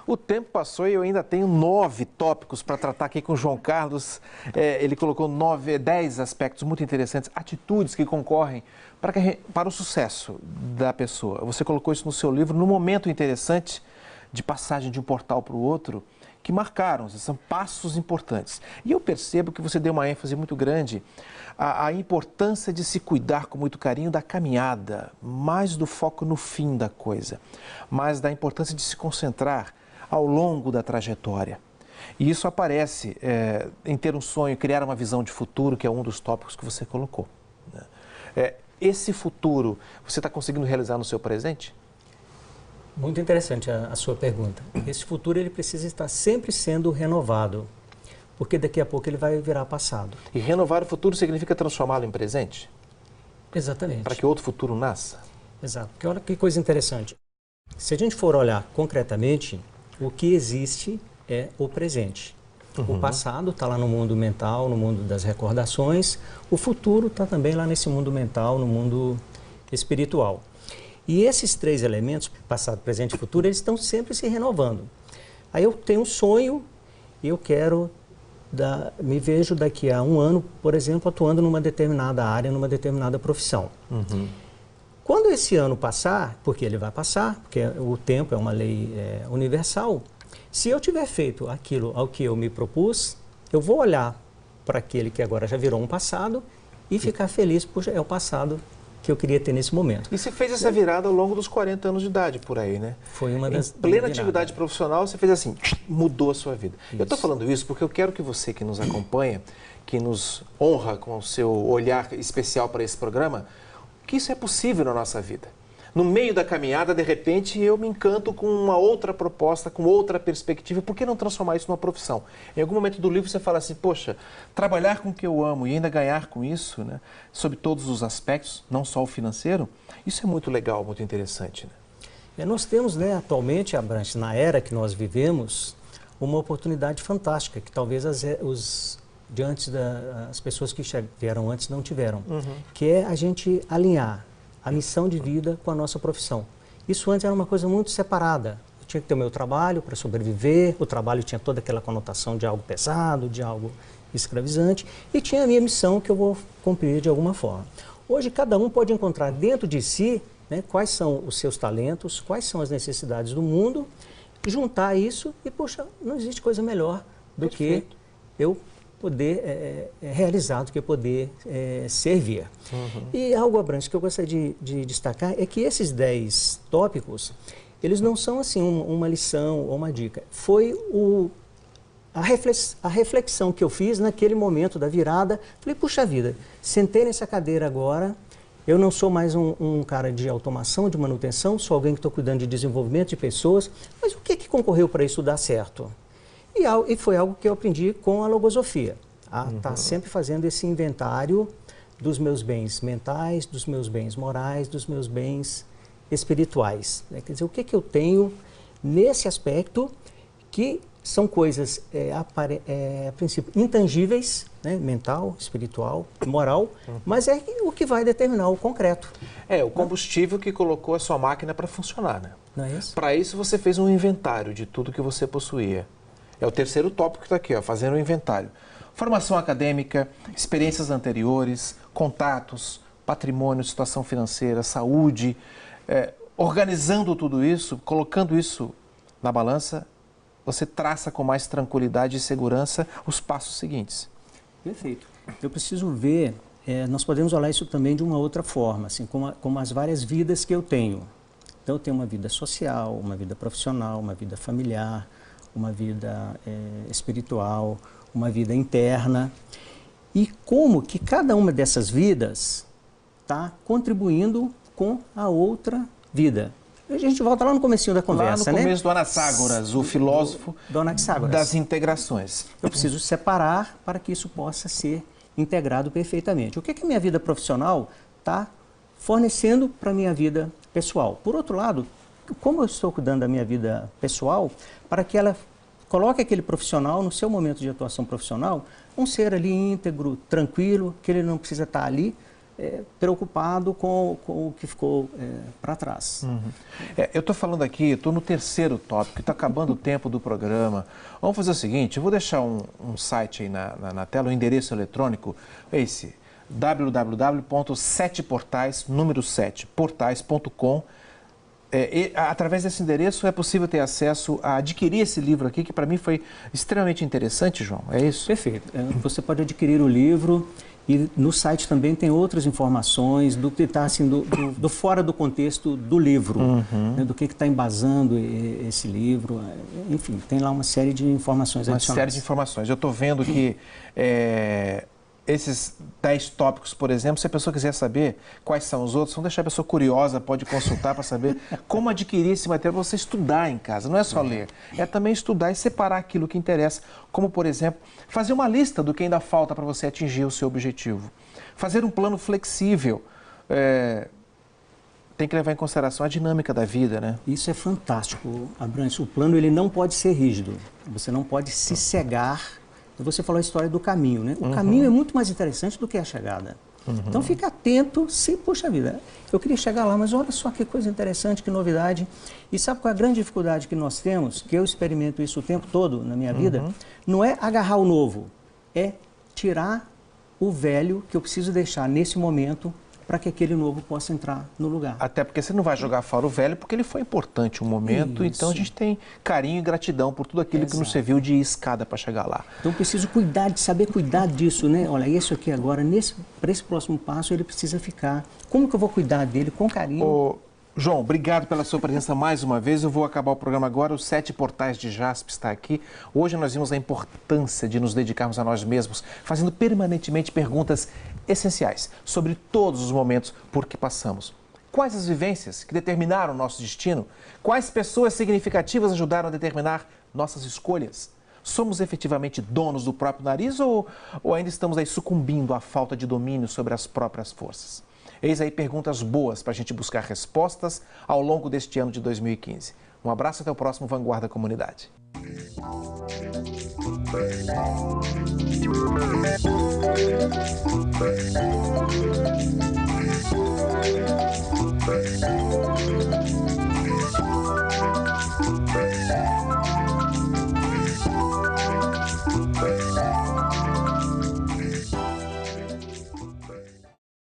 O tempo passou e eu ainda tenho 9 tópicos para tratar aqui com o João Carlos. Ele colocou 10 aspectos muito interessantes, atitudes que concorrem para o sucesso da pessoa. Você colocou isso no seu livro, num momento interessante de passagem de um portal para o outro, que marcaram, são passos importantes. E eu percebo que você deu uma ênfase muito grande à importância de se cuidar com muito carinho da caminhada, mais do foco no fim da coisa, mais da importância de se concentrar ao longo da trajetória. E isso aparece em ter um sonho, criar uma visão de futuro, que é um dos tópicos que você colocou. Esse futuro, você está conseguindo realizar no seu presente? Muito interessante a sua pergunta. Esse futuro ele precisa estar sempre sendo renovado, porque daqui a pouco ele vai virar passado. E renovar o futuro significa transformá-lo em presente? Exatamente. Para que outro futuro nasça? Exato. Porque olha que coisa interessante. Se a gente for olhar concretamente, o que existe é o presente. O passado está lá no mundo mental, no mundo das recordações. O futuro está também lá nesse mundo mental, no mundo espiritual. E esses 3 elementos, passado, presente e futuro, eles estão sempre se renovando. Aí eu tenho um sonho e eu quero, me vejo daqui a 1 ano, por exemplo, atuando numa determinada área, numa determinada profissão. Quando esse ano passar, porque ele vai passar, porque o tempo é uma lei universal, se eu tiver feito aquilo ao que eu me propus, eu vou olhar para aquele que agora já virou um passado e ficar feliz, puxa, é o passado que eu queria ter nesse momento. E você fez essa virada ao longo dos 40 anos de idade, por aí, né? Foi uma das... Em plena atividade profissional, você fez assim, mudou a sua vida. Isso. Eu estou falando isso porque eu quero que você que nos acompanha, que nos honra com o seu olhar especial para esse programa, que isso é possível na nossa vida. No meio da caminhada, de repente, eu me encanto com uma outra proposta, com outra perspectiva. Por que não transformar isso numa profissão? Em algum momento do livro você fala assim, poxa, trabalhar com o que eu amo e ainda ganhar com isso, né, sob todos os aspectos, não só o financeiro, isso é muito legal, muito interessante. Né? Nós temos, né, atualmente, Abrantes, na era que nós vivemos, uma oportunidade fantástica, que talvez as pessoas que vieram antes não tiveram, que é a gente alinhar a missão de vida com a nossa profissão. Isso antes era uma coisa muito separada. Eu tinha que ter o meu trabalho para sobreviver, o trabalho tinha toda aquela conotação de algo pesado, de algo escravizante, e tinha a minha missão que eu vou cumprir de alguma forma. Hoje, cada um pode encontrar dentro de si, né, quais são os seus talentos, quais são as necessidades do mundo, juntar isso e, poxa, não existe coisa melhor do que eu poder realizar, do que poder servir. E algo, Abrantes, que eu gostaria de destacar é que esses 10 tópicos, eles não são assim uma lição ou uma dica. Foi a reflexão que eu fiz naquele momento da virada. Falei, puxa vida, sentei nessa cadeira agora, eu não sou mais um cara de automação, de manutenção, sou alguém que estou cuidando de desenvolvimento de pessoas, mas o que concorreu para isso dar certo? E foi algo que eu aprendi com a logosofia. Tá sempre fazendo esse inventário dos meus bens mentais, dos meus bens morais, dos meus bens espirituais. Né? Quer dizer, o que eu tenho nesse aspecto que são coisas, a princípio, intangíveis, né? Mental, espiritual, moral, mas é o que vai determinar o concreto. O combustível que colocou a sua máquina para funcionar. Né? Não é isso? Para isso você fez um inventário de tudo que você possuía. É o terceiro tópico que está aqui, fazendo o inventário. Formação acadêmica, experiências anteriores, contatos, patrimônio, situação financeira, saúde. Organizando tudo isso, colocando isso na balança, você traça com mais tranquilidade e segurança os passos seguintes. Perfeito. Eu preciso ver, nós podemos olhar isso também de uma outra forma, assim, como as várias vidas que eu tenho. Então eu tenho uma vida social, uma vida profissional, uma vida familiar, uma vida espiritual, uma vida interna, e como que cada uma dessas vidas está contribuindo com a outra vida. A gente volta lá no comecinho da conversa, lá no começo do Anaxágoras, o filósofo das integrações. Eu preciso separar para que isso possa ser integrado perfeitamente. O que a minha vida profissional está fornecendo para a minha vida pessoal? Por outro lado, como eu estou cuidando da minha vida pessoal, para que ela coloque aquele profissional no seu momento de atuação profissional, um ser ali íntegro, tranquilo, que ele não precisa estar ali preocupado com o que ficou para trás. Uhum. Eu estou falando aqui, estou no terceiro tópico, está acabando o tempo do programa. Vamos fazer o seguinte, eu vou deixar um site aí na tela, o endereço eletrônico, é esse, www.7portais, número 7, portais.com. Através desse endereço é possível ter acesso a adquirir esse livro aqui, que para mim foi extremamente interessante, João, é isso? Perfeito. Você pode adquirir o livro e no site também tem outras informações do que está assim, do fora do contexto do livro, né, do que está embasando esse livro. Enfim, tem lá uma série de informações adicionais. Uma série de informações. Eu estou vendo que esses 10 tópicos, por exemplo, se a pessoa quiser saber quais são os outros, vamos deixar a pessoa curiosa, pode consultar para saber como adquirir esse material para você estudar em casa. Não é só ler, é também estudar e separar aquilo que interessa, como, por exemplo, fazer uma lista do que ainda falta para você atingir o seu objetivo. Fazer um plano flexível. Tem que levar em consideração a dinâmica da vida, né? Isso é fantástico, Abrantes. O plano ele não pode ser rígido. Você não pode se cegar. Você falou a história do caminho, né? O caminho é muito mais interessante do que a chegada. Então fica atento, puxa vida, eu queria chegar lá, mas olha só que coisa interessante, que novidade. E sabe qual é a grande dificuldade que nós temos, que eu experimento isso o tempo todo na minha vida? Não é agarrar o novo, é tirar o velho que eu preciso deixar nesse momento para que aquele novo possa entrar no lugar. Até porque você não vai jogar fora o velho, porque ele foi importante um momento, então a gente tem carinho e gratidão por tudo aquilo que nos serviu de escada para chegar lá. Então preciso saber cuidar disso, né? Olha, isso aqui agora, para esse próximo passo, ele precisa ficar. Como que eu vou cuidar dele com carinho? João, obrigado pela sua presença mais uma vez. Eu vou acabar o programa agora. Os 7 portais de JASP está aqui. Hoje nós vimos a importância de nos dedicarmos a nós mesmos, fazendo permanentemente perguntas essenciais sobre todos os momentos por que passamos. Quais as vivências que determinaram o nosso destino? Quais pessoas significativas ajudaram a determinar nossas escolhas? Somos efetivamente donos do próprio nariz ou ainda estamos aí sucumbindo à falta de domínio sobre as próprias forças? Eis aí perguntas boas para a gente buscar respostas ao longo deste ano de 2015. Um abraço, até o próximo Vanguarda Comunidade.